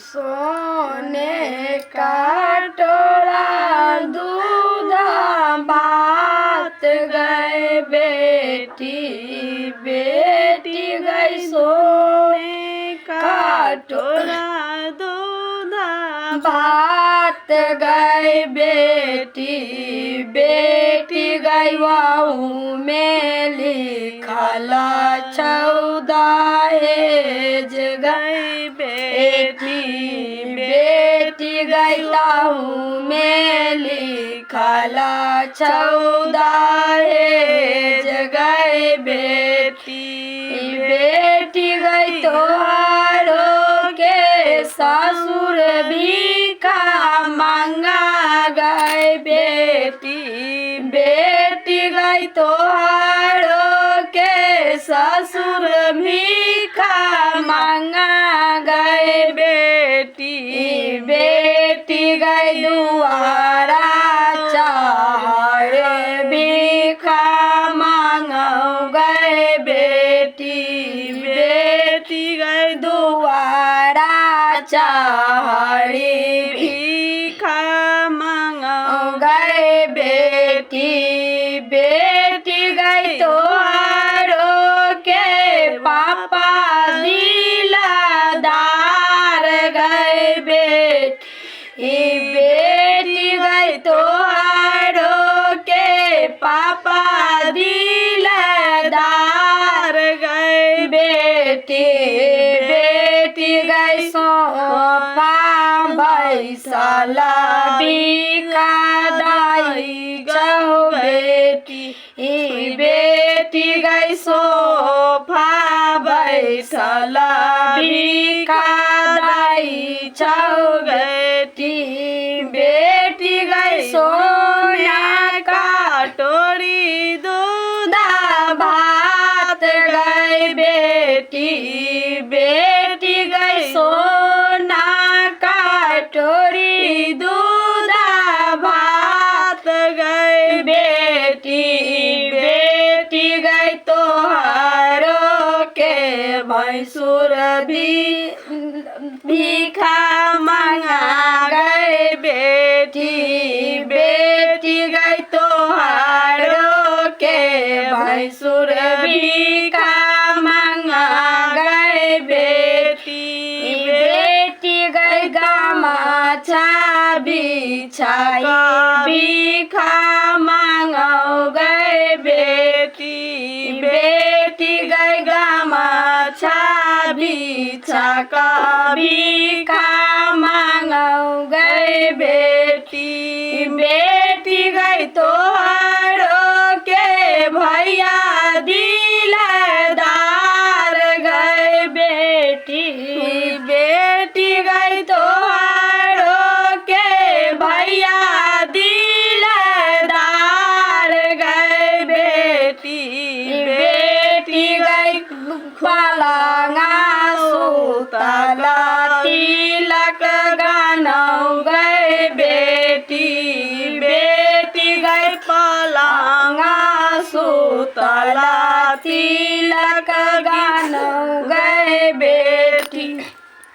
सोने का टोरा दूध भात गए बेटी बेटी गई सोने का टोरा दूध भात गए बेटी बेटी गई वाऊ में लिखला 14 एज गई बेटी बेटी गई ताऊ में लिखला 14 एज गई बेटी बेटी गई तोहारो के ससुर भीखा मांगा गए बेटी बेटी गई तोहारो के ससुर भीखा मांगा गए बेटी बेटी गई दुआरा चार भीखा मांगा गए बेटी बेटी गई दुआरा चारी भीखा मांगा गए बेटी बेटी गई तोहारो के पापा दिलदार गए बेटी बेटी गई तोहारो के पापा दिलदार गए बेटी बेटी गई सोफा बैसला बिका दाई जाओ बेटी बेटी गई सोफा बैसला बिका दाई जाओ बेटी बेटी गई सोना का टोरी दूध भात गई बेटी बेटी गई सोना का टोरी दूध भात गई बेटी बेटी गई तोहारो के भैंसुर भीखा मांगा गए बेटी बेटी गई तोहारो के भैंसुर भीखा मांगा गए बेटी बेटी गई गमाछा बिछाई भीखा मांगा गए बेटी बेटी गई गमाछा बिछा का भीखा मांगा गए बेटी बेटी गई तोहारो के भैया दिलदार गए बेटी बेटी गई तोहारो के भैया दिलदार गए बेटी बेटी गई पलंगा सुतला तिलक गाना गए बेटी बेटी गई पलंगा सुतला तिलक गाना गए बेटी।